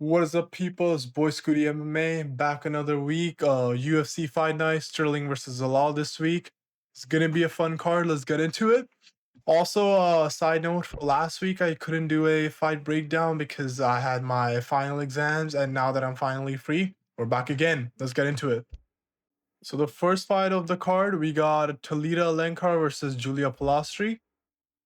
What is up, people? It's Boy Scooty MMA back another week. UFC fight night, Sterling versus Zalal this week. It's gonna be a fun card. Let's get into it. Also, side note for last week, I couldn't do a fight breakdown because I had my final exams, and now that I'm finally free, we're back again. Let's get into it. So the first fight of the card, we got Talita Alenkar versus Julia Palastri.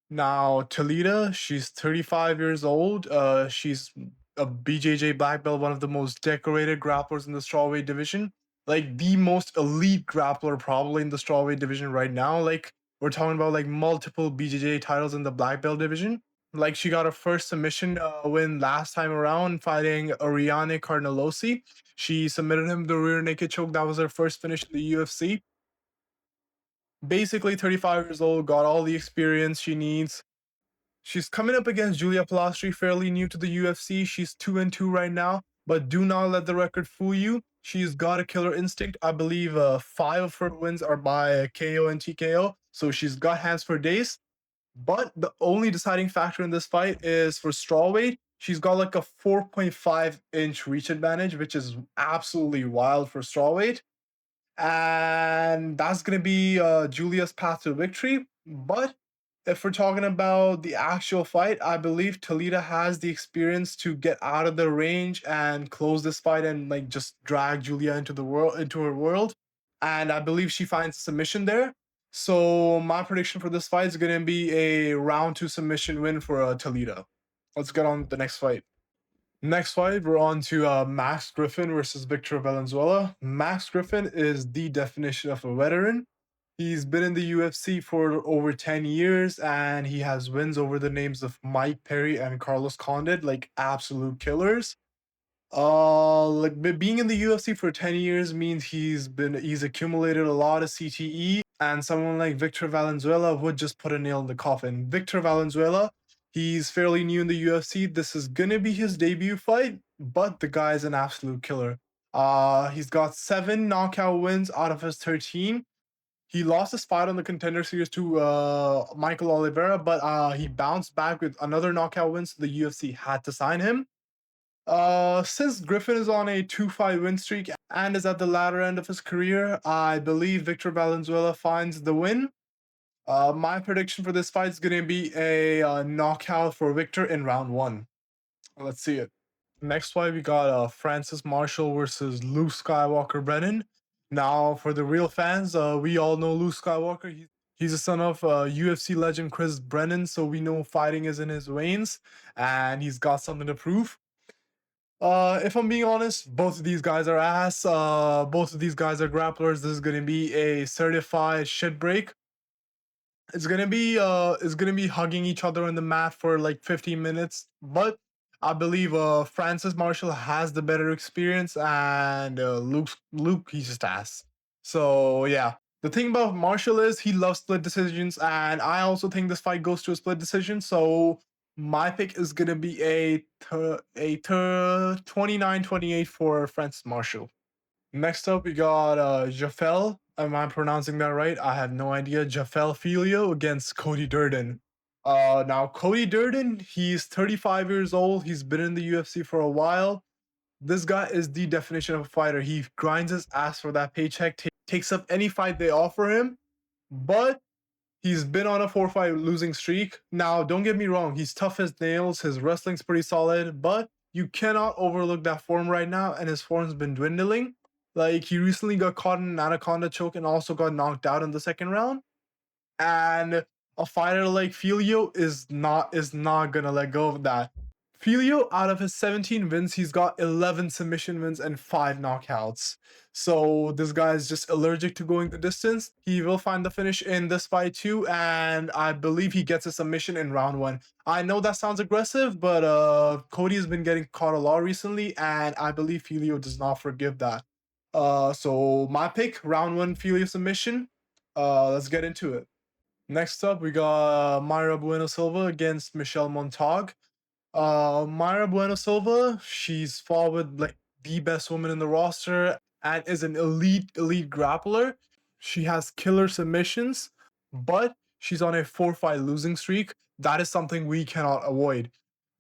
Now, Talita, she's 35 years old. She's a BJJ black belt, one of the most decorated grapplers in the strawweight division. Like the most elite grappler probably in the strawweight division right now. Like we're talking about like multiple BJJ titles in the black belt division. Like she got her first submission win last time around fighting Ariane Carnellosi. She submitted him the rear naked choke. That was her first finish in the UFC. Basically 35 years old, got all the experience she needs. She's coming up against Julia Palastri, fairly new to the UFC. She's 2-2 right now, but do not let the record fool you. She's got a killer instinct. I believe 5 of her wins are by KO and TKO, so she's got hands for days. But the only deciding factor in this fight is for strawweight. She's got like a 4.5-inch reach advantage, which is absolutely wild for strawweight. And that's going to be Julia's path to victory. But if we're talking about the actual fight, I believe Talita has the experience to get out of the range and close this fight and like just drag Julia into her world. And I believe she finds submission there. So my prediction for this fight is going to be a round 2 submission win for Talita. Let's get on the next fight. Next fight, we're on to Max Griffin versus Victor Valenzuela. Max Griffin is the definition of a veteran. He's been in the UFC for over 10 years, and he has wins over the names of Mike Perry and Carlos Condit, like absolute killers. Being in the UFC for 10 years means he's accumulated a lot of CTE, and someone like Victor Valenzuela would just put a nail in the coffin. Victor Valenzuela, he's fairly new in the UFC. This is gonna be his debut fight, but the guy's an absolute killer. He's got 7 knockout wins out of his 13. He lost his fight on the Contender Series to Michael Oliveira, but he bounced back with another knockout win, so the UFC had to sign him. Since Griffin is on a 2-5 win streak and is at the latter end of his career, I believe Victor Valenzuela finds the win. My prediction for this fight is going to be a knockout for Victor in round 1. Let's see it. Next fight, we got Francis Marshall versus Luke Skywalker Brennan. Now, for the real fans, we all know Luke Skywalker. He's the son of UFC legend Chris Brennan, so we know fighting is in his veins, and he's got something to prove. If I'm being honest, both of these guys are ass. Both of these guys are grapplers. This is gonna be a certified shit break. It's gonna be hugging each other on the mat for like 15 minutes. But I believe Francis Marshall has the better experience, and Luke he's just ass. So yeah. The thing about Marshall is he loves split decisions, and I also think this fight goes to a split decision. So my pick is gonna be a 29-28 for Francis Marshall. Next up, we got Jafel. Am I pronouncing that right? I have no idea. Jafel Filio against Cody Durden. Now Cody Durden, he's 35 years old. He's been in the UFC for a while. This guy is the definition of a fighter. He grinds his ass for that paycheck, takes up any fight they offer him, but he's been on a 4-5 losing streak. Now, don't get me wrong, he's tough as nails, his wrestling's pretty solid, but you cannot overlook that form right now, and his form's been dwindling. Like, he recently got caught in an anaconda choke and also got knocked out in the second round. And a fighter like Filio is not gonna let go of that. Filio, out of his 17 wins, he's got 11 submission wins and 5 knockouts. So this guy is just allergic to going the distance. He will find the finish in this fight too, and I believe he gets a submission in round 1. I know that sounds aggressive, but Cody has been getting caught a lot recently, and I believe Filio does not forgive that. So my pick, round 1 Filio submission. Let's get into it. Next up, we got Mayra Bueno Silva against Michelle Montag. Mayra Bueno Silva, she's fought with like the best woman in the roster and is an elite grappler. She has killer submissions, but she's on a 4-5 losing streak. That is something we cannot avoid.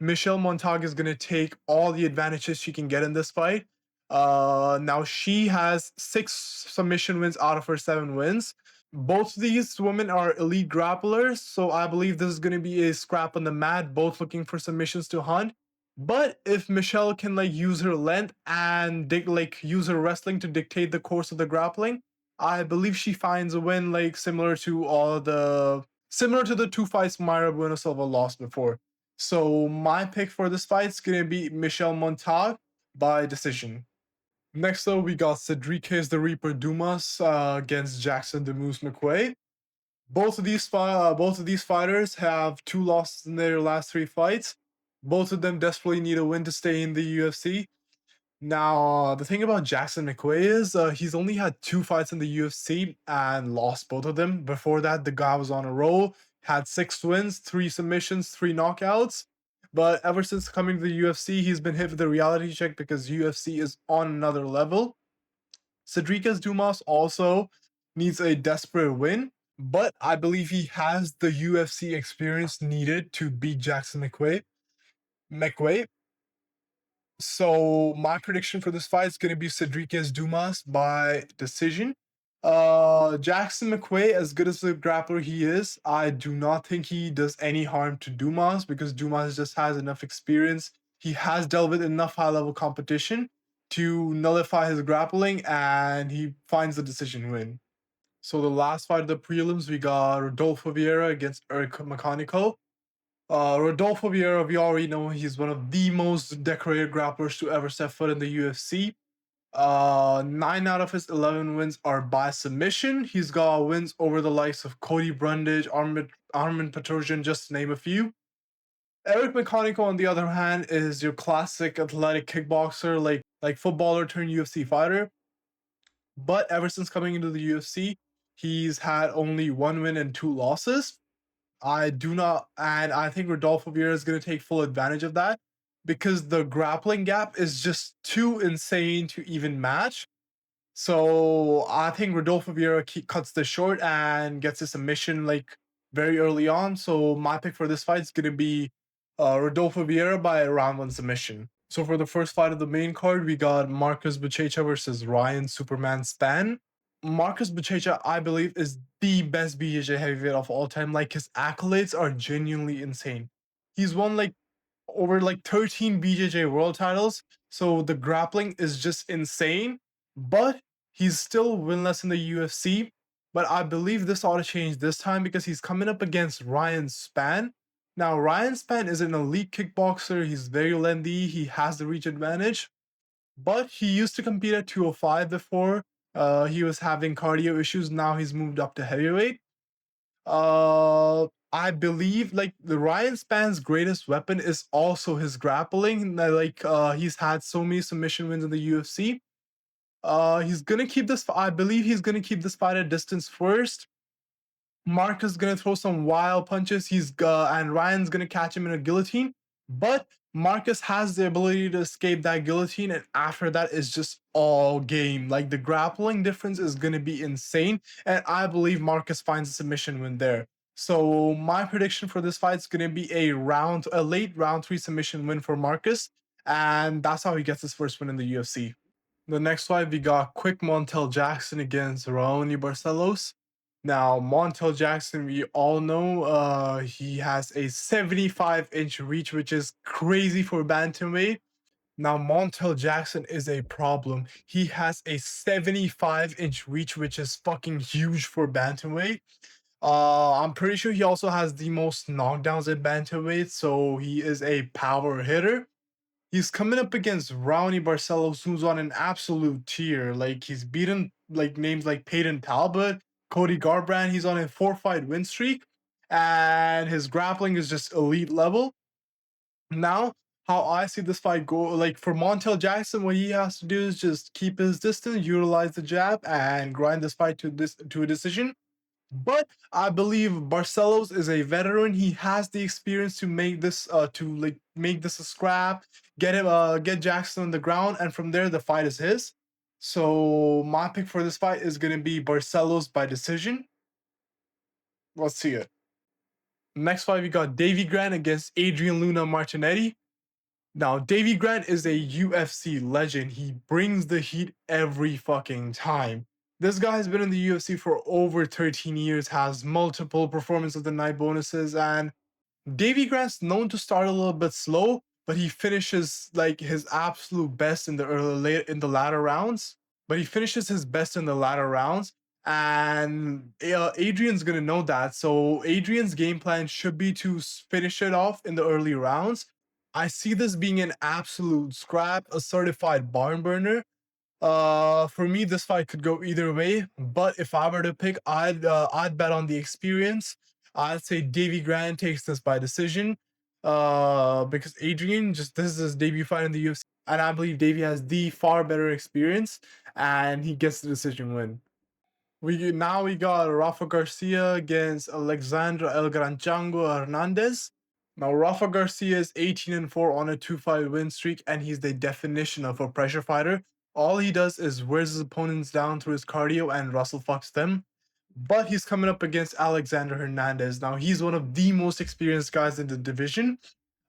Michelle Montag is gonna take all the advantages she can get in this fight. Now she has 6 submission wins out of her 7 wins. Both of these women are elite grapplers, so I believe this is going to be a scrap on the mat, both looking for submissions to hunt. But if Michelle can like use her length and use her wrestling to dictate the course of the grappling, I believe she finds a win like similar to the 2 fights Myra Bueno Silva lost before. So my pick for this fight is gonna be Michelle Montag by decision. Next up, we got Cedriques the Reaper Dumas against Jackson the Moose McQuay. Both of these fighters have 2 losses in their last 3 fights. Both of them desperately need a win to stay in the UFC. Now, the thing about Jackson McQuay is he's only had 2 fights in the UFC and lost both of them. Before that, the guy was on a roll, had 6 wins, 3 submissions, 3 knockouts. But ever since coming to the UFC, he's been hit with a reality check because UFC is on another level. Cedriques Dumas also needs a desperate win, but I believe he has the UFC experience needed to beat Jackson McQuay. So my prediction for this fight is going to be Cedriques Dumas by decision. Jackson McQuay, as good as the grappler he is, I do not think he does any harm to Dumas because Dumas just has enough experience. He has dealt with enough high level competition to nullify his grappling, and he finds the decision win. So the last fight of the prelims, we got Rodolfo Vieira against Eric Mecanico. Rodolfo Vieira, we already know he's one of the most decorated grapplers to ever step foot in the UFC. 9 out of his 11 wins are by submission. He's got wins over the likes of Cody Brundage, Armin Petrosian, just to name a few. Eric Mecanico, on the other hand, is your classic athletic kickboxer, like footballer turned UFC fighter. But ever since coming into the UFC, he's had only 1 win and 2 losses. I do not, and I think Rodolfo Vieira is going to take full advantage of that because the grappling gap is just too insane to even match. So I think Rodolfo Vieira cuts this short and gets a submission like very early on. So my pick for this fight is going to be Rodolfo Vieira by round 1 submission. So for the first fight of the main card, we got Marcus Buchecha versus Ryan Superman Spann. Marcus Buchecha, I believe, is the best BJJ heavyweight of all time. Like his accolades are genuinely insane. He's won like over like 13 BJJ world titles. So the grappling is just insane. But he's still winless in the UFC. But I believe this ought to change this time because he's coming up against Ryan Spann. Now, Ryan Spann is an elite kickboxer. He's very lengthy. He has the reach advantage. But he used to compete at 205 before. He was having cardio issues. Now he's moved up to heavyweight. I believe like the Ryan Spann's greatest weapon is also his grappling. He's had so many submission wins in the UFC. He's gonna keep this. I believe he's gonna keep this fight at distance first. Marcus is gonna throw some wild punches. And Ryan's gonna catch him in a guillotine. But Marcus has the ability to escape that guillotine, and after that is just all game. Like the grappling difference is gonna be insane, and I believe Marcus finds a submission win there. So my prediction for this fight is gonna be a late round 3 submission win for Marcus, and that's how he gets his first win in the UFC. The next fight, we got Quick Montel Jackson against Raoni Barcelos. Now, Montel Jackson, we all know he has a 75-inch reach, which is crazy for bantamweight. Now, Montel Jackson is a problem. He has a 75-inch reach, which is fucking huge for bantamweight. I'm pretty sure he also has the most knockdowns at bantamweight, so he is a power hitter. He's coming up against Raoni Barcelos, who's on an absolute tier. Like he's beaten like names like Peyton Talbot, Cody Garbrandt. He's on a 4-fight win streak, and his grappling is just elite level. Now, how I see this fight go, like for Montel Jackson, what he has to do is just keep his distance, utilize the jab, and grind this fight to a decision. But I believe Barcelos is a veteran. He has the experience to make this a scrap, get Jackson on the ground, and from there the fight is his. So my pick for this fight is gonna be Barcelos by decision. Let's see it. Next fight, we got Davy Grant against Adrian Luna Martinetti. Now, Davy Grant is a UFC legend. He brings the heat every fucking time. This guy has been in the UFC for over 13 years, has multiple performance of the night bonuses, and Davy Grant's known to start a little bit slow, but he finishes like his absolute best in the latter rounds. But he finishes his best in the latter rounds, and Adrian's gonna know that. So Adrian's game plan should be to finish it off in the early rounds. I see this being an absolute scrap, a certified barn burner. For me, this fight could go either way. But if I were to pick, I'd bet on the experience. I'd say Davy Grant takes this by decision. Because Adrian just this is his debut fight in the UFC, and I believe Davy has the far better experience, and he gets the decision win. We got Rafa Garcia against Alexandra El Granchango Hernandez. Now Rafa Garcia is 18-4 on a 2-fight win streak, and he's the definition of a pressure fighter. All he does is wears his opponents down through his cardio and Russell fucks them. But he's coming up against Alexander Hernandez. Now he's one of the most experienced guys in the division.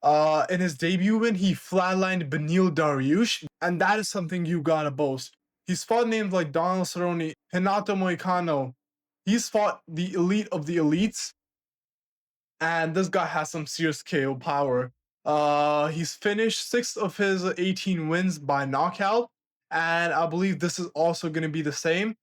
In his debut win, he flatlined Benil Dariush, and that is something you gotta boast. He's fought names like Donald Cerrone, Renato Moicano. He's fought the elite of the elites, and this guy has some serious KO power. He's finished 6 of his 18 wins by knockout, and I believe this is also going to be the same.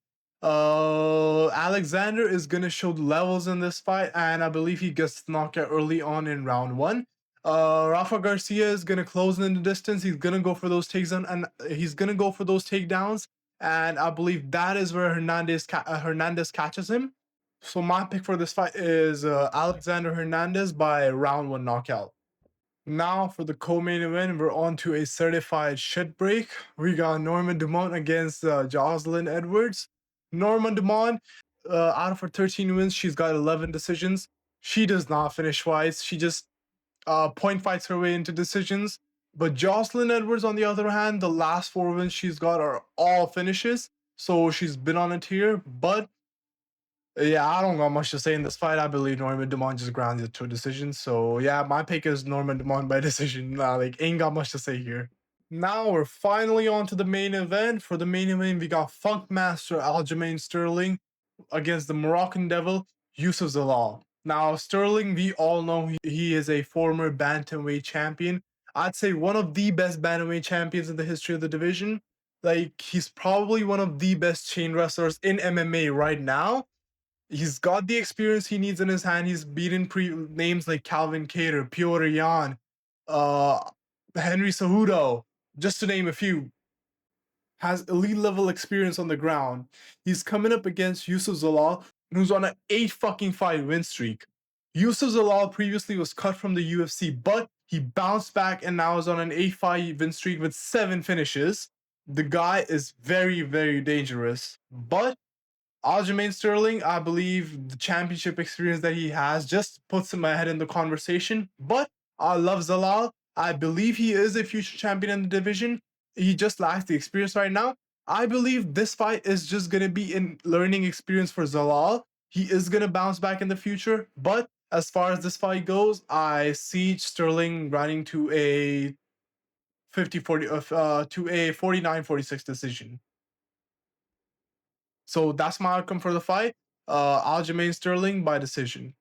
Alexander is going to show the levels in this fight, and I believe he gets knocked out early on in round 1. Rafa Garcia is going to close in the distance. He's going to go for those takedowns, and he's going to go for those takedowns, and I believe that is where Hernandez catches him. So my pick for this fight is Alexander Hernandez by round 1 knockout. Now for the co-main event, we're on to a certified shit break. We got Norma Dumont against Jocelyn Edwards. Norma Dumont, out of her 13 wins, she's got 11 decisions. She does not finish fights. She just point fights her way into decisions. But Jocelyn Edwards, on the other hand, the last 4 wins she's got are all finishes. So she's been on a tier, but yeah, I don't got much to say in this fight. I believe Norman Dumont just grounded it to a decision. So yeah, my pick is Norman Dumont by decision. Ain't got much to say here. Now we're finally on to the main event. For the main event, we got Funk Master Aljamain Sterling against the Moroccan Devil Yusuf Zalal. Now Sterling, we all know he is a former bantamweight champion. I'd say one of the best bantamweight champions in the history of the division. Like he's probably one of the best chain wrestlers in MMA right now. He's got the experience he needs in his hand. He's beaten names like Calvin Cater, Piotr Jan, uh, Henry Cejudo, just to name a few. Has elite level experience on the ground. He's coming up against Yusuf Zalal, who's on an 8 fucking fight win streak. Yusuf Zalal previously was cut from the UFC, but he bounced back and now is on an 8 fight win streak with 7 finishes. The guy is very, very dangerous, but Aljamain Sterling, I believe the championship experience that he has just puts him ahead in the conversation. But I love Zalal. I believe he is a future champion in the division. He just lacks the experience right now. I believe this fight is just going to be a learning experience for Zalal. He is going to bounce back in the future. But as far as this fight goes, I see Sterling running to a 50-40 to a 49-46 decision. So that's my outcome for the fight. Aljamain Sterling by decision.